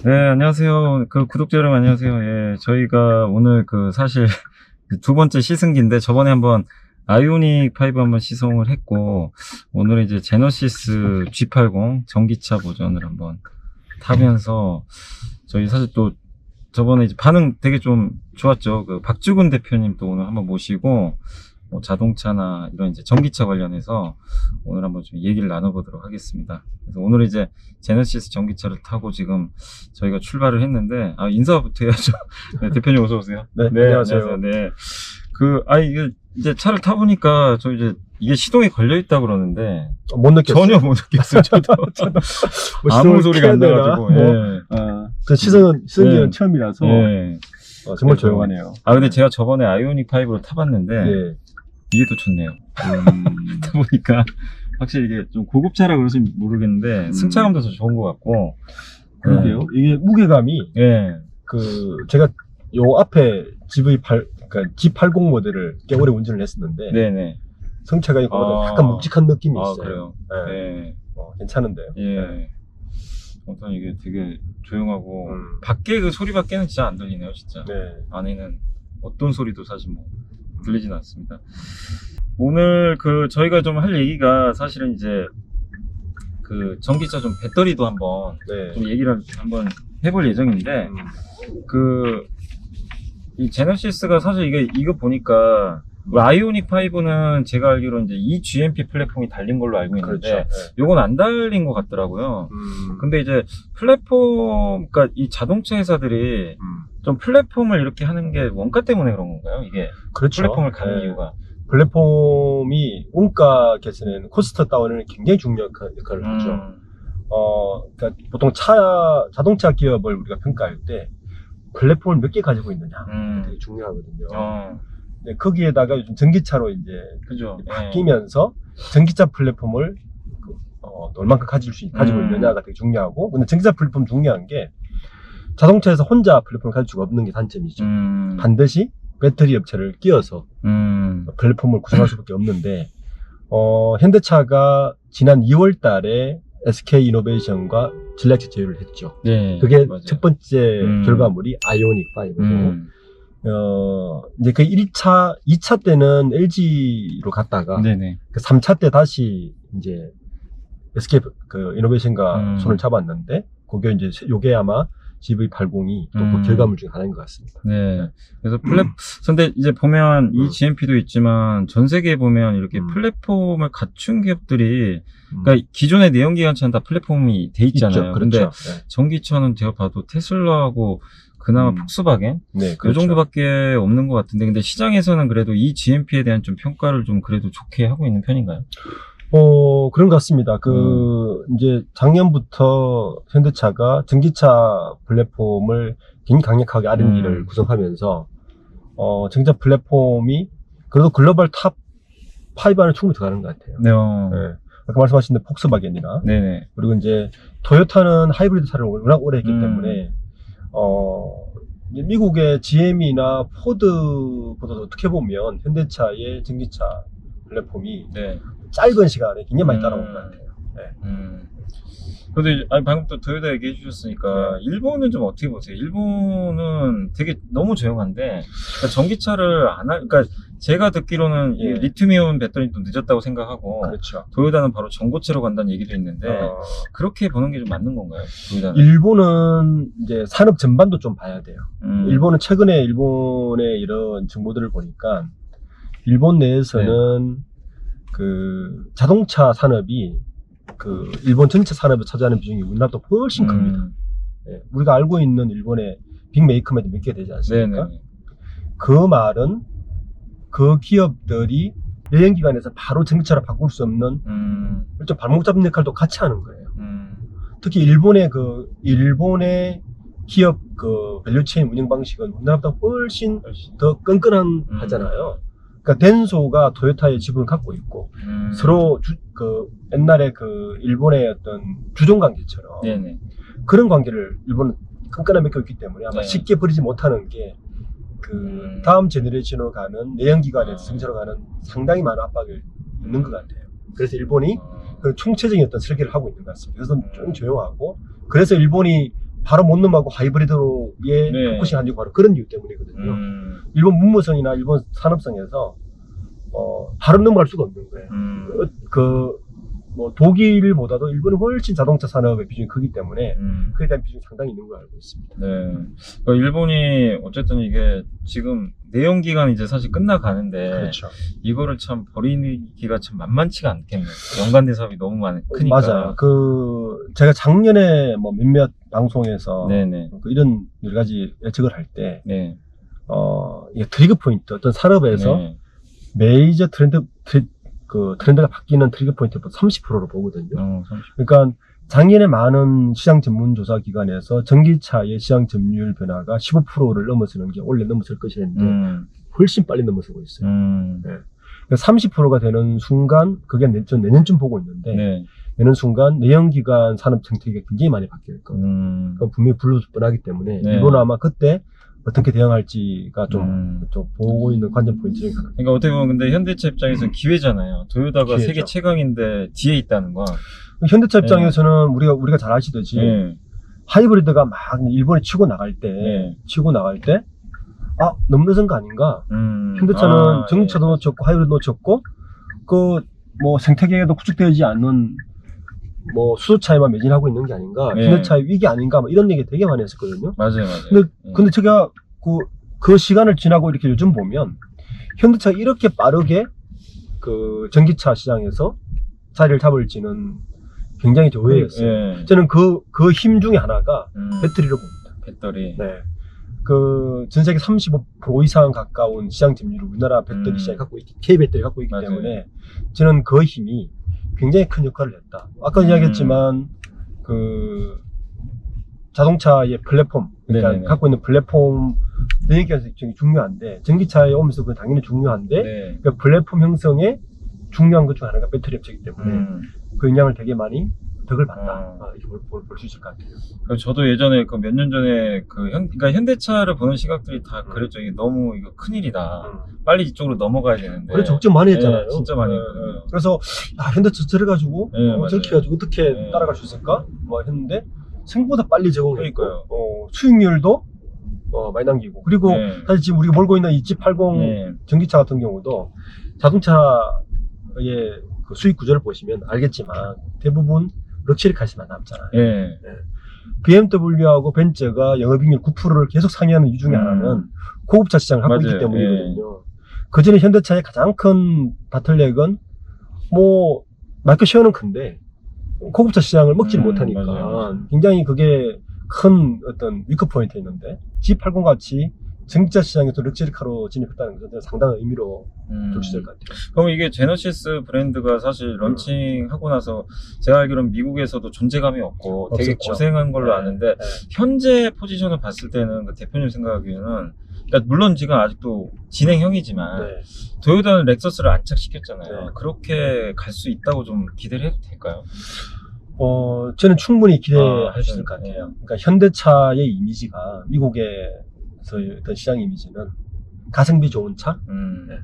네, 안녕하세요. 구독자 여러분 안녕하세요. 예, 저희가 오늘 사실 두 번째 시승기인데 저번에 한번 아이오닉 5 한번 시승을 했고 오늘은 이제 제너시스 G80 전기차 버전을 한번 타면서 저희 사실 또 저번에 이제 반응 되게 좀 좋았죠. 박주근 대표님 또 오늘 한번 모시고 뭐 자동차나 이런 이제 전기차 관련해서 오늘 한번 좀 얘기를 나눠보도록 하겠습니다. 그래서 오늘 이제 제너시스 전기차를 타고 지금 저희가 출발을 했는데, 인사부터 해야죠. 네, 대표님 어서 오세요. 네, 안녕하세요. 네. 이게 이제 차를 타보니까 이게 시동이 걸려있다 그러는데, 못 느꼈어요. 전혀 못 느꼈어요. 저도. 아무 소리가 안 나가지고. 시승기는 처음이라서 예. 정말 조용하네요. 근데 제가 저번에 아이오닉 5로 타봤는데, 네. 이게 더 좋네요. 타보니까 확실히 이게 좀 고급차라 그러시면 모르겠는데 승차감도 더 좋은 것 같고. 그런데요, 이게 무게감이 예. 제가 요 앞에 그러니까 G80 모델을 꽤 오래 운전을 했었는데 네네. 성차감이 약간 묵직한 느낌이 있어요. 그래요. 네. 예. 괜찮은데요. 예. 네. 우선 이게 되게 조용하고 밖에 그 소리밖에는 진짜 안 들리네요, 진짜. 네. 안에는 어떤 소리도 사실 뭐 들리진 않습니다. 오늘 저희가 좀 할 얘기가 사실은 이제 전기차 좀 배터리도 한번 네. 좀 얘기를 한번 해볼 예정인데 이 제너시스가 사실 이거 보니까 아이오닉 5는 제가 알기로 이제 eGMP 플랫폼이 달린 걸로 알고 있는데 그렇죠. 네. 요건 안 달린 것 같더라고요. 근데 이제 그러니까 이 자동차 회사들이 좀 플랫폼을 이렇게 하는 게 원가 때문에 그런 건가요? 이게 그렇죠. 플랫폼을 가는 네. 이유가. 플랫폼이 원가 개선에는 코스트 다운에는 굉장히 중요한 역할을 하죠. 그러니까 보통 자동차 기업을 우리가 평가할 때 플랫폼을 몇 개 가지고 있느냐 되게 중요하거든요. 네, 거기에다가 요즘 전기차로 이제 그죠. 바뀌면서 전기차 플랫폼을 얼만큼 가지고 있느냐가 되게 중요하고, 근데 전기차 플랫폼 중요한 게 자동차에서 혼자 플랫폼을 가질 수가 없는 게 단점이죠. 반드시 배터리 업체를 끼워서 플랫폼을 구성할 수밖에 없는데, 현대차가 지난 2월 달에 SK 이노베이션과 전략적 제휴를 했죠. 네, 그게 맞아요. 첫 번째 결과물이 아이오닉 5고, 이제 2차 때는 LG로 갔다가, 네네. 3차 때 다시 이제 SK 이노베이션과 손을 잡았는데, 요게 아마 GV80이 또 그 결과물 중에 하나인 것 같습니다. 네. 그래서 근데 이제 보면 eGMP도 있지만 전 세계에 보면 이렇게 플랫폼을 갖춘 기업들이 그러니까 기존의 내연기관차는 다 플랫폼이 돼 있잖아요. 근데 그렇죠. 전기차는 제가 봐도 테슬라하고 그나마 폭스바겐 네, 그 정도밖에 없는 것 같은데, 근데 시장에서는 그래도 eGMP에 대한 좀 평가를 좀 그래도 좋게 하고 있는 편인가요? 그런 것 같습니다. 이제 작년부터 현대차가 전기차 플랫폼을 굉장히 강력하게 R&D를 구성하면서, 전기차 플랫폼이 그래도 글로벌 탑 5 안에 충분히 들어가는 것 같아요. 네. 네. 아까 말씀하신 대로 폭스바겐이나, 네네. 그리고 이제 토요타는 하이브리드 차를 워낙 오래 했기 때문에, 미국의 GM이나 포드보다도 어떻게 보면 현대차의 전기차 플랫폼이 네. 짧은 시간에 굉장히 많이 따라온 것 같아요. 네. 근데 방금 또 토요타 얘기해 주셨으니까 일본은 좀 어떻게 보세요? 일본은 되게 너무 조용한데, 그러니까 전기차를 그러니까 제가 듣기로는 이 리튬이온 배터리도 늦었다고 생각하고, 그렇죠. 토요타는 바로 전고체로 간다는 얘기도 있는데 그렇게 보는 게 좀 맞는 건가요? 토요타는? 일본은 이제 산업 전반도 좀 봐야 돼요. 일본은 최근에 일본의 이런 정보들을 보니까 일본 내에서는 자동차 산업이 일본 전체 산업에 차지하는 비중이 우리나라보다 훨씬 큽니다. 네, 우리가 알고 있는 일본의 빅메이커만 몇 개 되지 않습니까? 네네. 그 말은 그 기업들이 내연기관에서 바로 전기차로 바꿀 수 없는 일종 발목 잡는 역할도 같이 하는 거예요. 특히 일본의 기업 밸류체인 운영 방식은 우리나라보다 훨씬 더 끈끈하잖아요. 그러니까 덴소가 토요타의 지분을 갖고 있고, 서로 옛날에 일본의 어떤 주종 관계처럼 네네. 그런 관계를 일본은 끈끈하게 맺고 있기 때문에 아마 쉽게 버리지 못하는 게 다음 제너레이션으로 가는 내연기관에서 전기차로 가는 상당히 많은 압박을 있는 것 같아요. 그래서 일본이 그런 총체적인 어떤 설계를 하고 있는 것 같습니다. 그래서 좀 조용하고, 그래서 일본이 바로 못넘하고 하이브리드로의 네. 포커싱 한게 바로 그런 이유 때문이거든요. 일본 문무성이나 일본 산업성에서 바로 넘어갈 수가 없는 거예요. 뭐 독일보다도 일본이 훨씬 자동차 산업의 비중이 크기 때문에 그에 대한 비중이 상당히 있는 걸로 알고 있습니다. 네. 그러니까 일본이 어쨌든 이게 지금 내연 기간 이제 사실 끝나가는데 그렇죠. 이거를 참 버리기가 참 만만치가 않겠네요. 연관된 사업이 너무 크니까. 맞아요. 제가 작년에 뭐 몇몇 방송에서 네네. 이런 여러 가지 예측을 할 때, 네. 이게 트리거 포인트, 어떤 산업에서 네. 메이저 트렌드가 바뀌는 트리거 포인트보다 30%로 보거든요. 30. 그러니까 작년에 많은 시장 전문조사 기관에서 전기차의 시장 점유율 변화가 15%를 넘어서는 게 원래 넘어설 것이었는데 훨씬 빨리 넘어서고 있어요. 네. 30%가 되는 순간 그게 내년쯤 보고 있는데 네. 내년 순간 내연기관 산업 정책이 굉장히 많이 바뀔 거예요. 그건 분명히 불러줄 뻔하기 때문에 네. 일본은 아마 그때 어떻게 대응할지가 좀 보고 있는 관전 포인트 중에 하나. 그러니까 어떻게 보면 근데 현대차 입장에서는 기회잖아요. 토요타가 기회죠. 세계 최강인데 뒤에 있다는 거. 현대차 입장에서는 우리가 잘 아시듯이 네. 하이브리드가 막 일본에 치고 나갈 때 네. 너무 늦은 거 아닌가? 현대차는 전기차도 놓쳤고 하이브리드 놓쳤고 뭐 생태계에도 구축되지 않는 뭐 수소차에만 매진하고 있는 게 아닌가? 네. 현대차의 위기 아닌가? 뭐 이런 얘기 되게 많이 했었거든요. 맞아요. 근데 제가 그 시간을 지나고 이렇게 요즘 보면 현대차가 이렇게 빠르게 그 전기차 시장에서 자리를 잡을지는 굉장히 의외였어요. 네. 저는 그 힘 중에 하나가 배터리로 봅니다. 배터리. 네. 전 세계 35% 이상 가까운 시장 점유율을 우리나라 배터리 시장이 갖고 K 배터리 갖고 있기 맞아요. 때문에 저는 그 힘이 굉장히 큰 역할을 했다. 아까 이야기했지만 자동차의 플랫폼, 그러니까 네네네. 갖고 있는 플랫폼 내연기관 굉장히 중요한데 전기차에 오면서 그건 당연히 중요한데 네. 그 플랫폼 형성에 중요한 것 중 하나가 배터리 업체이기 때문에 그 영향을 되게 많이 덕을 봤다. 이렇게 볼 수 있을 것 같아요. 저도 예전에 몇 년 전에 그러니까 현대차를 보는 시각들이 다 그랬죠. 이게 너무 이거 큰일이다. 빨리 이쪽으로 넘어가야 되는데. 그래 걱정 많이 했잖아요. 네, 진짜 많이 했거든요. 그래서 현대차 저래가지고 네, 저렇게 해가지고 어떻게 네. 따라갈 수 있을까? 뭐 했는데 생각보다 빨리 적응했고 그러니까요. 수익률도 많이 남기고 그리고 네. 사실 지금 우리가 몰고 있는 2780 네. 전기차 같은 경우도 자동차의 그 수익 구조를 보시면 알겠지만 대부분 럭셔리 카시만 남잖아요. 네. BMW하고 벤츠가 영업이익률 9%를 계속 상회하는 이유 중에 하나는 고급차 시장을 갖고 맞아요. 있기 때문이거든요. 그전에 현대차의 가장 큰 바틀렉은 뭐 마켓 쉐어는 큰데 고급차 시장을 먹지를 못하니까 맞아요. 굉장히 그게 큰 어떤 위크 포인트였는데 G80 같이 전기차 시장에서 럭셔리카로 진입했다는 것은 상당한 의미로 볼 수 있을 것 같아요. 그럼 이게 제너시스 브랜드가 사실 런칭하고 나서 제가 알기로는 미국에서도 존재감이 없고 되게 없었죠. 고생한 걸로 네. 아는데 현재 포지션을 봤을 때는 그 대표님 생각하기에는 그러니까 물론 지금 아직도 진행형이지만 네. 토요타는 렉서스를 안착시켰잖아요. 네. 그렇게 갈 수 있다고 좀 기대를 해도 될까요? 저는 충분히 기대할 수 있을 것 네. 같아요. 그러니까 현대차의 이미지가 미국에서의 어떤 시장 이미지는 가성비 좋은 차,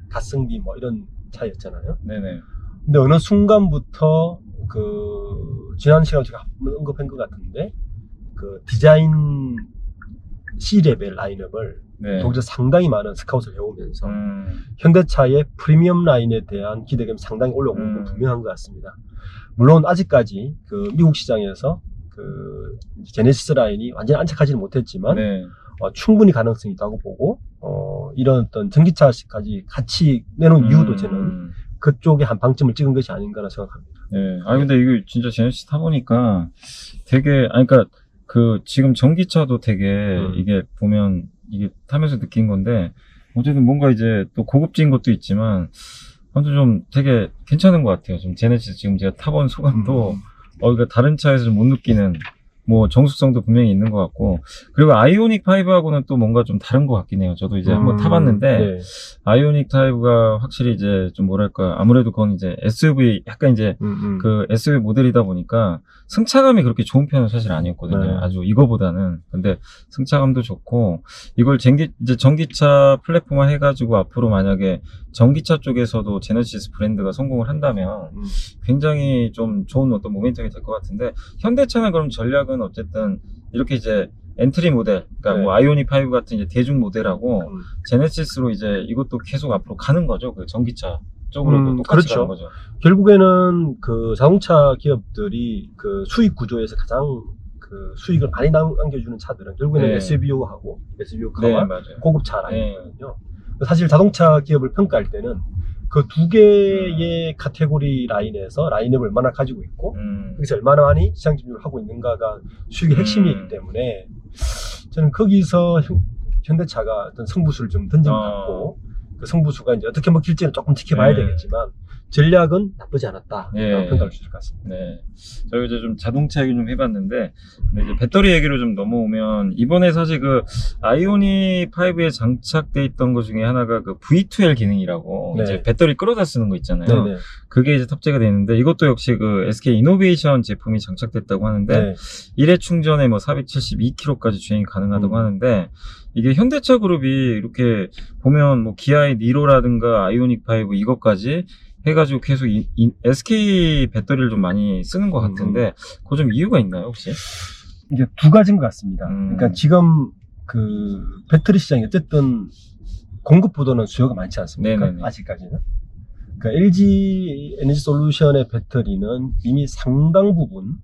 가성비 뭐 이런 차였잖아요. 네네. 근데 어느 순간부터 지난 시간에 제가 한번 언급한 것 같은데 디자인 C 레벨 라인업을 네. 독일에서 상당히 많은 스카웃을 해오면서 현대차의 프리미엄 라인에 대한 기대감이 상당히 올라오는 건 분명한 것 같습니다. 물론 아직까지 미국 시장에서 제네시스 라인이 완전히 안착하지는 못했지만 네. 충분히 가능성이 있다고 보고 이런 어떤 전기차까지 같이 내놓은 이유도 저는 그쪽에 한 방점을 찍은 것이 아닌가라 생각합니다. 네. 근데 이거 진짜 제네시스 타보니까 되게, 그러니까 지금 전기차도 되게 이게 보면 이게 타면서 느낀 건데 어쨌든 뭔가 이제 또 고급진 것도 있지만 아무튼 좀 되게 괜찮은 것 같아요. 좀 제네시스 지금 제가 타본 소감도 그러니까 다른 차에서 좀 못 느끼는 뭐 정숙성도 분명히 있는 것 같고 그리고 아이오닉 5하고는 또 뭔가 좀 다른 것 같긴 해요. 저도 이제 한번 타봤는데 네. 아이오닉 5가 확실히 이제 좀 뭐랄까 아무래도 그건 이제 SUV 약간 이제 SUV 모델이다 보니까 승차감이 그렇게 좋은 편은 사실 아니었거든요. 네. 아주 이거보다는. 근데 승차감도 좋고 이걸 이제 전기차 플랫폼화 해가지고 앞으로 만약에 전기차 쪽에서도 제네시스 브랜드가 성공을 한다면 굉장히 좀 좋은 어떤 모멘텀이 될 것 같은데 현대차는 그럼 전략은 쪽은 어쨌든 이렇게 이제 엔트리 모델, 그러니까 네. 뭐 아이오닉 5 같은 이제 대중 모델하고 제네시스로 이제 이것도 계속 앞으로 가는 거죠. 그 전기차 쪽으로도 똑같이 그렇죠. 가는 거죠. 결국에는 그 자동차 기업들이 그 수익 구조에서 가장 그 수익을 많이 남겨주는 차들은 결국에는 네. SUV하고 네, SUV카와 맞아요. 고급차 라인이거든요. 사실 자동차 기업을 평가할 때는 그 두 개의 카테고리 라인에서 라인업을 얼마나 가지고 있고 여기서 얼마나 많이 시장 진출을 하고 있는가가 수익의 핵심이기 때문에 저는 거기서 현대차가 어떤 승부수를 좀 던진 것 같고 그 승부수가 이제 어떻게 먹힐지는 조금 지켜봐야 네. 되겠지만 전략은 나쁘지 않았다 예. 평가할 수 있을 것 같습니다. 네. 저희 이제 좀 자동차 얘기 좀 해봤는데, 근데 이제 배터리 얘기로 좀 넘어오면, 이번에 사실 그 아이오닉 5에 장착돼 있던 것 중에 하나가 그 V2L 기능이라고, 네. 이제 배터리 끌어다 쓰는 거 있잖아요. 네네. 그게 이제 탑재가 되어 있는데, 이것도 역시 그 SK 이노베이션 제품이 장착됐다고 하는데, 네. 1회 충전에 뭐 472km까지 주행이 가능하다고 하는데, 이게 현대차 그룹이 이렇게 보면 뭐 기아의 니로라든가 아이오닉 5 이것까지 해가지고 계속 SK 배터리를 좀 많이 쓰는 것 같은데, 그거 좀 이유가 있나요, 혹시? 이게 두 가지인 것 같습니다. 그러니까 지금 그 배터리 시장이 어쨌든 공급보다는 수요가 많지 않습니까? 네네네. 아직까지는. 그러니까 LG 에너지 솔루션의 배터리는 이미 상당 부분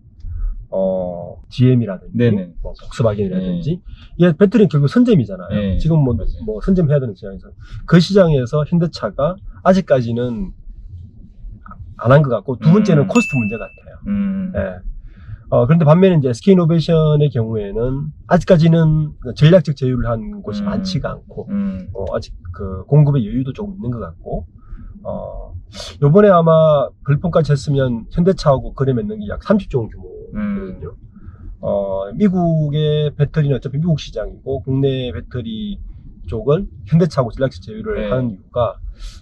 GM이라든지 네네. 뭐 폭스바겐이라든지 이게 배터리는 결국 선점이잖아요. 네. 지금 뭐 맞아요. 선점해야 되는 시장에서 그 시장에서 현대차가 아직까지는 안 한 것 같고 두 번째는 코스트 문제 같아요. 예. 그런데 반면에 이제 SK이노베이션의 경우에는 아직까지는 전략적 제휴를 한 곳이 많지가 않고 아직 그 공급의 여유도 조금 있는 것 같고 요번에 아마 벌폰까지 했으면 현대차하고 거래 맺는 게 약 30조 원 규모거든요. 미국의 배터리는 어차피 미국 시장이고 국내 배터리 쪽은 현대차하고 전략적 제휴를 네. 하는 이유가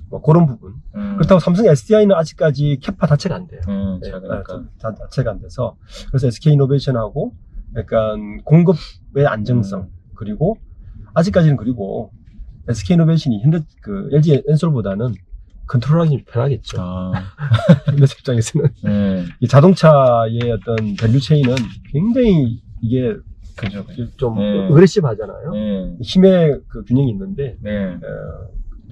뭐 그런 부분. 그렇다고 삼성 SDI는 아직까지 캐파 자체가 안 돼요. 작으니까. 자체가 안 돼서 그래서 SK이노베이션하고 약간 공급의 안정성 그리고 아직까지는 그리고 SK이노베이션이 현대 그 LG 엔솔보다는 컨트롤하기 좀 편하겠죠. 현대 입장에서는 네. 이 자동차의 어떤 밸류 체인은 굉장히 이게 그죠. 좀 네. 어그레시브하잖아요. 네. 힘의 그 균형이 있는데 네.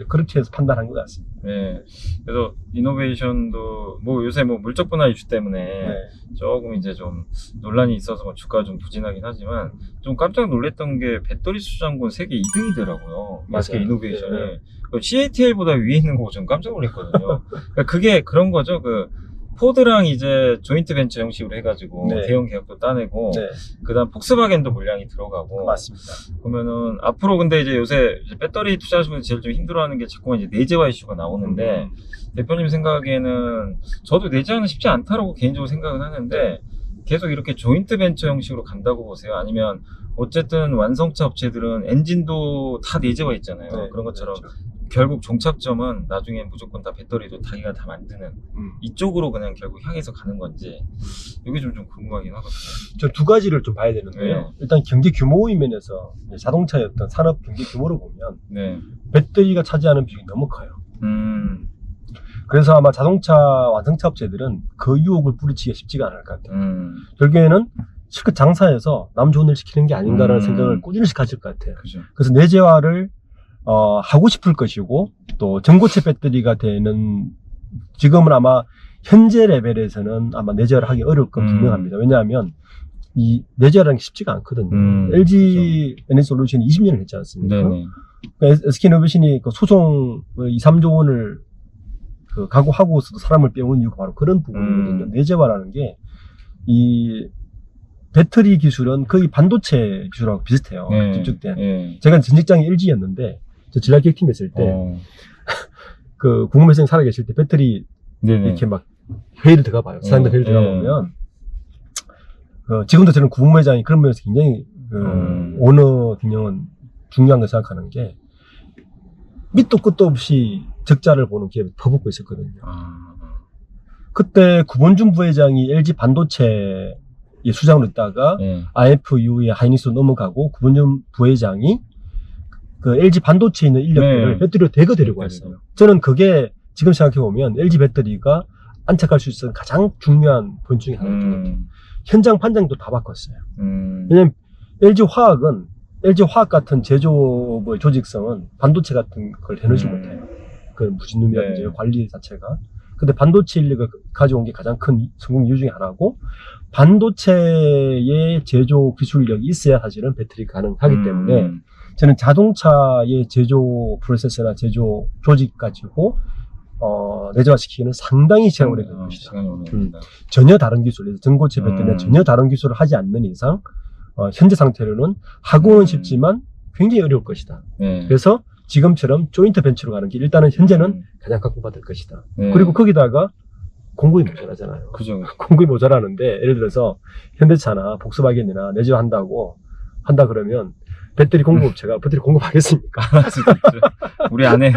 그렇게 해서 판단한 것 같습니다. 네. 그래서 이노베이션도 뭐 요새 뭐 물적 분할 이슈 때문에 네. 조금 이제 좀 논란이 있어서 뭐 주가가 좀 부진하긴 하지만 좀 깜짝 놀랐던 게 배터리 수주장군 세계 2등이더라고요. 맞아요. SK 이노베이션이. 네. CATL보다 위에 있는 거 좀 깜짝 놀랐거든요. 그러니까 그게 그런 거죠. 그 포드랑 이제 조인트 벤처 형식으로 해가지고 네. 대형 계약도 따내고 네. 그다음 폭스바겐도 물량이 들어가고 맞습니다. 보면은 앞으로 근데 이제 요새 이제 배터리 투자하시는 분들 제일 좀 힘들어하는 게 자꾸만 이제 내재화 이슈가 나오는데 대표님 생각에는 저도 내재화는 쉽지 않다라고 개인적으로 생각은 하는데 계속 이렇게 조인트 벤처 형식으로 간다고 보세요? 아니면 어쨌든 완성차 업체들은 엔진도 다 내재화 있잖아요. 네, 그런 것처럼 그렇죠. 결국 종착점은 나중에 무조건 다 배터리도 자기가 다 만드는 이쪽으로 그냥 결국 향해서 가는 건지 이게 좀 궁금하긴 하거든요. 저 두 가지를 좀 봐야 되는데요. 네. 일단 경제 규모의 면에서 자동차의 어떤 산업 경제 규모를 보면 네. 배터리가 차지하는 비중이 너무 커요. 음. 그래서 아마 자동차 완성차 업체들은 그 유혹을 뿌리치기가 쉽지가 않을 것 같아요. 결국에는 실컷 장사해서 남 좋은 일 시키는 게 아닌가라는 생각을 꾸준히 가질 것 같아요. 그죠. 그래서 내재화를 하고 싶을 것이고 또 전고체 배터리가 되는 지금은 아마 현재 레벨에서는 아마 내재화를 하기 어려울 건 분명합니다. 왜냐하면 이 내재화라는 게 쉽지가 않거든요. LG 에너지 솔루션이 20년을 했지 않습니까? 네네. 그러니까 SK이노베이션이 그 소송 2, 3조 원을 그 각오하고서도 사람을 빼온 이유가 바로 그런 부분이거든요. 내재화라는 게 이 배터리 기술은 거의 반도체 기술하고 비슷해요. 집중된. 네. 제가 전 직장이 LG였는데 저 전략기획팀 했을 때 그 국무회장이 살아계실 때 배터리 네네. 이렇게 막 회의를 들어가 봐요. 사장들 회의를 들어가 보면 지금도 저는 국무회장이 그런 면에서 굉장히 오너 균형은 중요한 거 생각하는 게 밑도 끝도 없이 적자를 보는 기업이 퍼붓고 있었거든요. 그때 구본준 부회장이 LG 반도체 수장으로 있다가 IF 이후에 하이닉스로 넘어가고 구본준 부회장이 그 LG 반도체에 있는 인력들을 배터리로 대거 데리고 왔어요. 저는 그게 지금 생각해보면 LG 배터리가 안착할 수 있는 가장 중요한 포인트 중에 하나입니다. 현장 판정도 다 바꿨어요. 왜냐면 LG화학은 LG화학 같은 제조업의 조직성은 반도체 같은 걸 해내지 못해요. 그 무진룸이라든지 네. 관리 자체가. 근데 반도체 인력을 가져온 게 가장 큰 성공 이유 중에 하나고, 반도체의 제조 기술력이 있어야 사실은 배터리가 가능하기 때문에 저는 자동차의 제조 프로세스나 제조 조직 가지고 내재화시키기는 상당히 시간이 오래 걸릴 것이다. 시간이 오래 걸린다. 전혀 다른 기술, 전고체 배터리나 전혀 다른 기술을 하지 않는 이상 현재 상태로는 하고는 쉽지만 굉장히 어려울 것이다. 네. 그래서 지금처럼 조인트 벤처로 가는 게 일단은 현재는 가장 각광받을 것이다. 네. 그리고 거기다가 공급이 모자라잖아요. 그죠. 공급이 모자라는데, 예를 들어서 현대차나 복스바겐이나 내재화한다고 한다 그러면 배터리 공급업체가 배터리 공급하겠습니까? 우리 안에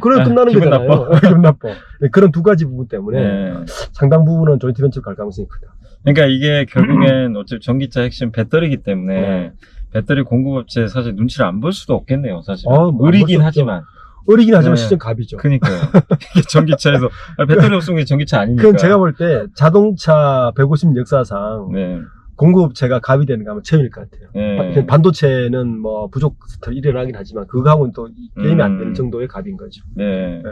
그럼 끝나는 기분 거잖아요. 기분 나빠. 네, 그런 두 가지 부분 때문에 네. 상당 부분은 조인트 벤처로 갈 가능성이 크다. 그러니까 이게 결국엔 어차피 전기차 핵심 배터리이기 때문에 네. 배터리 공급업체 사실 눈치를 안 볼 수도 없겠네요, 사실. 뭐안 의리긴 볼 수 하지만. 어리긴 하지만 네. 시전 갑이죠. 그니까요. 이게 전기차에서 배터리 없으면 이게 전기차 아니니까. 그건 제가 볼 때 자동차 150 역사상 네. 공급업체가 갑이 되는 거 하면 처음일 것 같아요. 네. 반도체는 뭐 부족 일어나긴 하지만 그거하고는 또 게임이 안 되는 정도의 갑인 거죠. 네.